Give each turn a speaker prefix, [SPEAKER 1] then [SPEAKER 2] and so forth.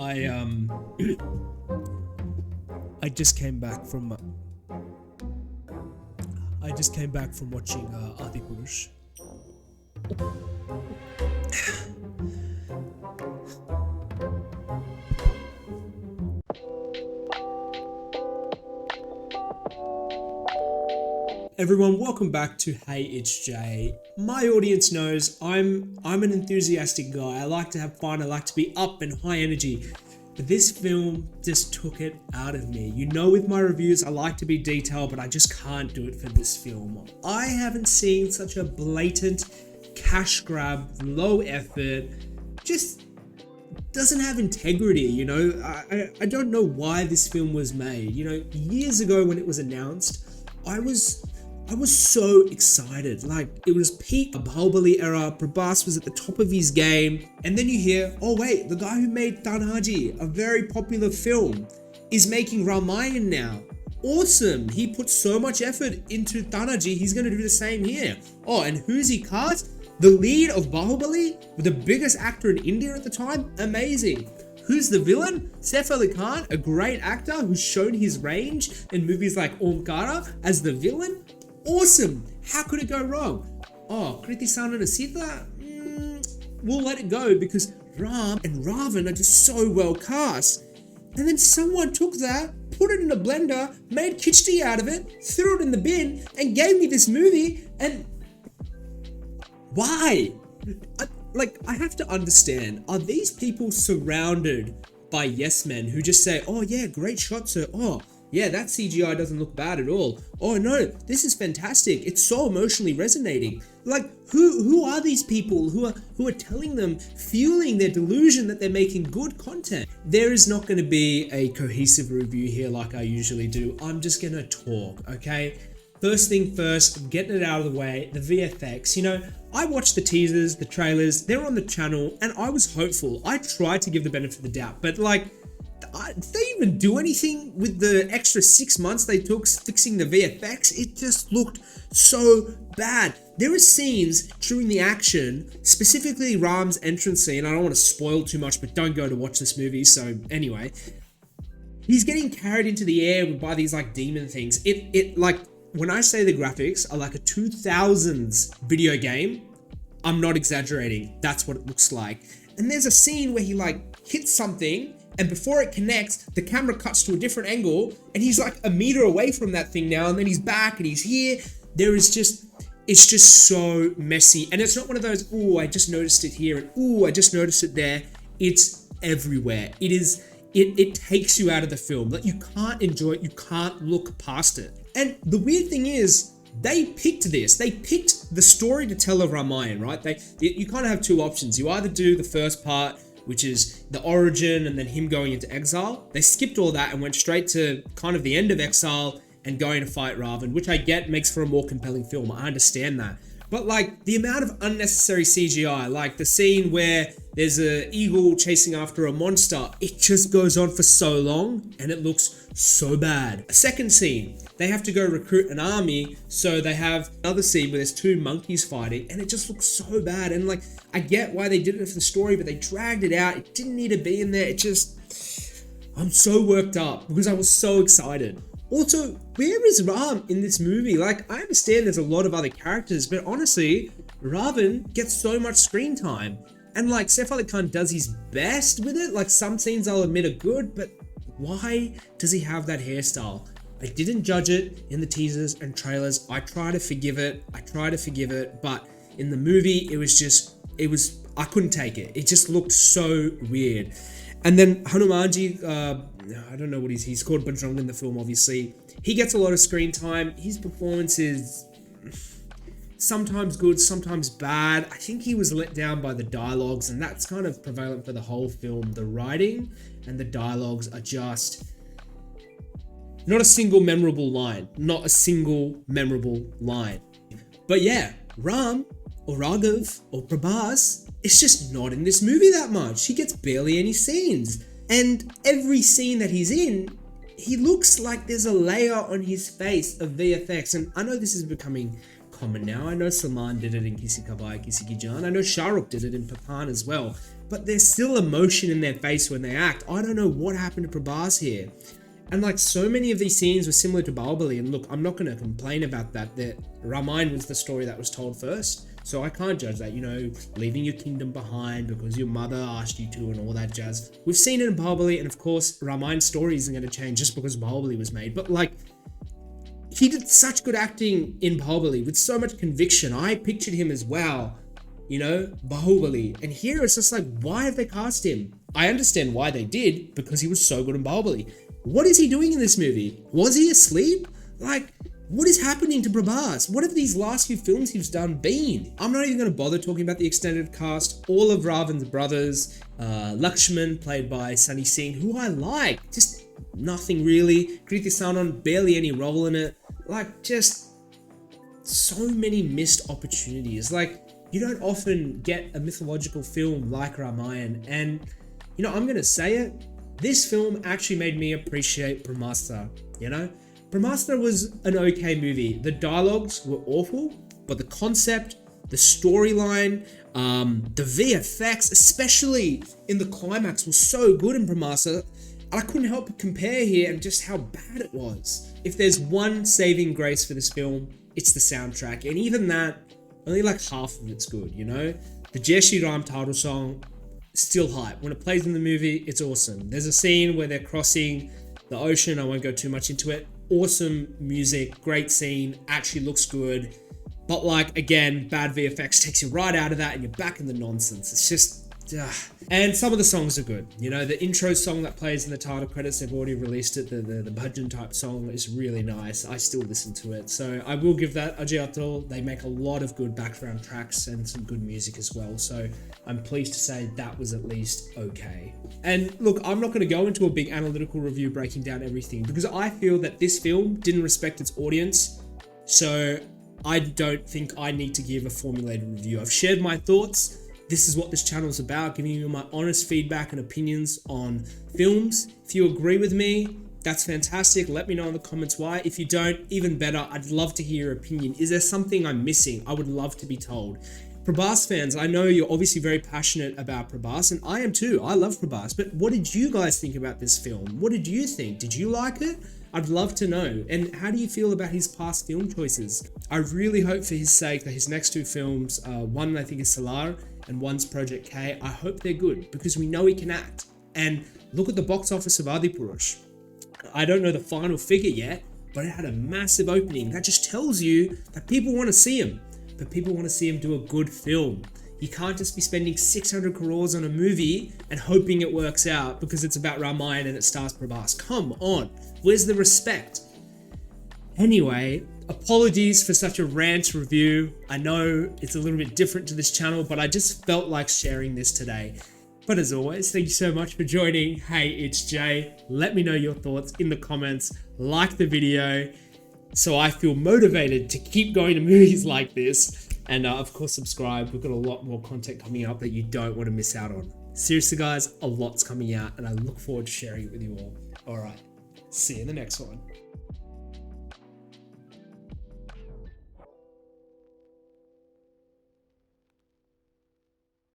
[SPEAKER 1] I I just came back from watching Adipurush. Everyone, welcome back to Hey It's Jay. My audience knows I'm an enthusiastic guy. I like to have fun. I like to be up and high energy. But this film just took it out of me. You know, with my reviews, I like to be detailed, but I just can't do it for this film. I haven't seen such a blatant cash grab, low effort, just doesn't have integrity, you know? I don't know why this film was made. You know, years ago when it was announced, I was so excited. Like, it was peak Bahubali era. Prabhas was at the top of his game. And then you hear, oh wait, the guy who made Tanhaji, a very popular film, is making Ramayana now. Awesome. He put so much effort into Tanhaji, he's going to do the same here. Oh, and who's he cast? The lead of Bahubali, the biggest actor in India at the time? Amazing. Who's the villain? Saif Ali Khan, a great actor who's shown his range in movies like Om Raut as the villain? Awesome. How could it go wrong? Oh, Kriti Sanon and Sita? We'll let it go because Ram and Ravan are just so well cast. And then someone took that, put it in a blender, made khichdi out of it, threw it in the bin, and gave me this movie. And why? I have to understand, are these people surrounded by yes men who just say, oh yeah, great shot, sir. Oh yeah, that CGI doesn't look bad at all. Oh no, this is fantastic. It's so emotionally resonating. Like, who are these people who are telling them, fueling their delusion that they're making good content? There is not going to be a cohesive review here like I usually do. I'm just going to talk, okay? First thing first, I'm getting it out of the way, the VFX. You know, I watched the teasers, the trailers, they're on the channel, and I was hopeful. I tried to give the benefit of the doubt, but like, did they even do anything with the extra 6 months they took fixing the VFX? It just looked so bad. There are scenes during the action, specifically Ram's entrance scene. I don't want to spoil too much, but don't go to watch this movie. So anyway, he's getting carried into the air by these like demon things. It like, when I say the graphics are like a 2000s video game, I'm not exaggerating. That's what it looks like. And there's a scene where he like hits something, and before it connects, the camera cuts to a different angle, and he's like a meter away from that thing now, and then he's back and he's here. It's just so messy. And it's not one of those, oh, I just noticed it here, and oh, I just noticed it there. It's everywhere. It takes you out of the film. Like, you can't enjoy it, you can't look past it. And the weird thing is, they picked this. They picked the story to tell of Ramayana, right? You kind of have two options. You either do the first part, which is the origin and then him going into exile. They skipped all that and went straight to kind of the end of exile and going to fight Ravan, which I get makes for a more compelling film. I understand that. But like, the amount of unnecessary CGI, like the scene where there's an eagle chasing after a monster, it just goes on for so long and it looks so bad. A second scene, they have to go recruit an army, so they have another scene where there's two monkeys fighting, and it just looks so bad. And like, I get why they did it for the story, but they dragged it out. It didn't need to be in there. I'm so worked up because I was so excited. Also, where is Ram in this movie? Like, I understand there's a lot of other characters, but honestly, Ravan gets so much screen time. And like, Saif Ali Khan does his best with it. Like, some scenes I'll admit are good, but why does he have that hairstyle? I didn't judge it in the teasers and trailers. I try to forgive it, but in the movie, I couldn't take it. It just looked so weird. And then Hanumanji, I don't know what he's called Bajrang in the film, obviously. He gets a lot of screen time. His performance is sometimes good, sometimes bad. I think he was let down by the dialogues, and that's kind of prevalent for the whole film. The writing and the dialogues are just not a single memorable line. But yeah, Ram or Raghav or Prabhas, it's just not in this movie that much. He gets barely any scenes. And every scene that he's in, he looks like there's a layer on his face of VFX. And I know this is becoming common now. I know Salman did it in Kisi Ka Bhai Kisi Ki Jaan. I know Shah Rukh did it in Pathaan as well. but there's still emotion in their face when they act. I don't know what happened to Prabhas here. And like so many of these scenes were similar to Bahubali. And look, I'm not going to complain about that Ramayana was the story that was told first. So I can't judge that, leaving your kingdom behind because your mother asked you to and all that jazz. We've seen it in Bahubali, and of course, Ramayana's story isn't going to change just because Bahubali was made. But like, he did such good acting in Bahubali with so much conviction. I pictured him as, wow, Bahubali. And here it's just like, why have they cast him? I understand why they did, because he was so good in Bahubali. What is he doing in this movie? Was he asleep? Like, what is happening to Prabhas? What have these last few films he's done been? I'm not even going to bother talking about the extended cast. All of Ravan's brothers, Lakshman, played by Sunny Singh, who I like. Just nothing really. Kriti Sanon, barely any role in it. Like, just so many missed opportunities. Like, you don't often get a mythological film like Ramayana. And, I'm going to say it. This film actually made me appreciate Brahmastra, Brahmastra was an okay movie. The dialogues were awful, but the concept, the storyline, the VFX, especially in the climax, was so good in Brahmastra. I couldn't help but compare here and just how bad it was. If there's one saving grace for this film, it's the soundtrack. And even that, only like half of it's good, The Jai Shri Ram title song, still hype. When it plays in the movie, it's awesome. There's a scene where they're crossing the ocean. I won't go too much into it. Awesome music, great scene, actually looks good. But like, again, bad VFX takes you right out of that and you're back in the nonsense. It's just, And some of the songs are good. The intro song that plays in the title credits, they've already released it. The bhajan type song is really nice. I still listen to it. So I will give that Ajay Atul. They make a lot of good background tracks and some good music as well. So I'm pleased to say that was at least okay. And look, I'm not going to go into a big analytical review breaking down everything because I feel that this film didn't respect its audience. So I don't think I need to give a formulated review. I've shared my thoughts. This is what this channel is about, giving you my honest feedback and opinions on films. If you agree with me, that's fantastic. Let me know in the comments why. If you don't, even better, I'd love to hear your opinion. Is there something I'm missing? I would love to be told. Prabhas fans, I know you're obviously very passionate about Prabhas, and I am too. I love Prabhas, but what did you guys think about this film? What did you think? Did you like it? I'd love to know. And how do you feel about his past film choices? I really hope for his sake that his next two films, one I think is Salar and one's Project K, I hope they're good because we know he can act. And look at the box office of Adipurush. I don't know the final figure yet, but it had a massive opening. That just tells you that people want to see him, but people want to see him do a good film. You can't just be spending 600 crores on a movie and hoping it works out because it's about Ramayana and it stars Prabhas. Come on, where's the respect? Anyway, apologies for such a rant review. I know it's a little bit different to this channel, but I just felt like sharing this today. But as always, thank you so much for joining. Hey, it's Jay. Let me know your thoughts in the comments. Like the video so I feel motivated to keep going to movies like this. And of course, subscribe. We've got a lot more content coming up that you don't want to miss out on. Seriously, guys, a lot's coming out and I look forward to sharing it with you all. All right, see you in the next one.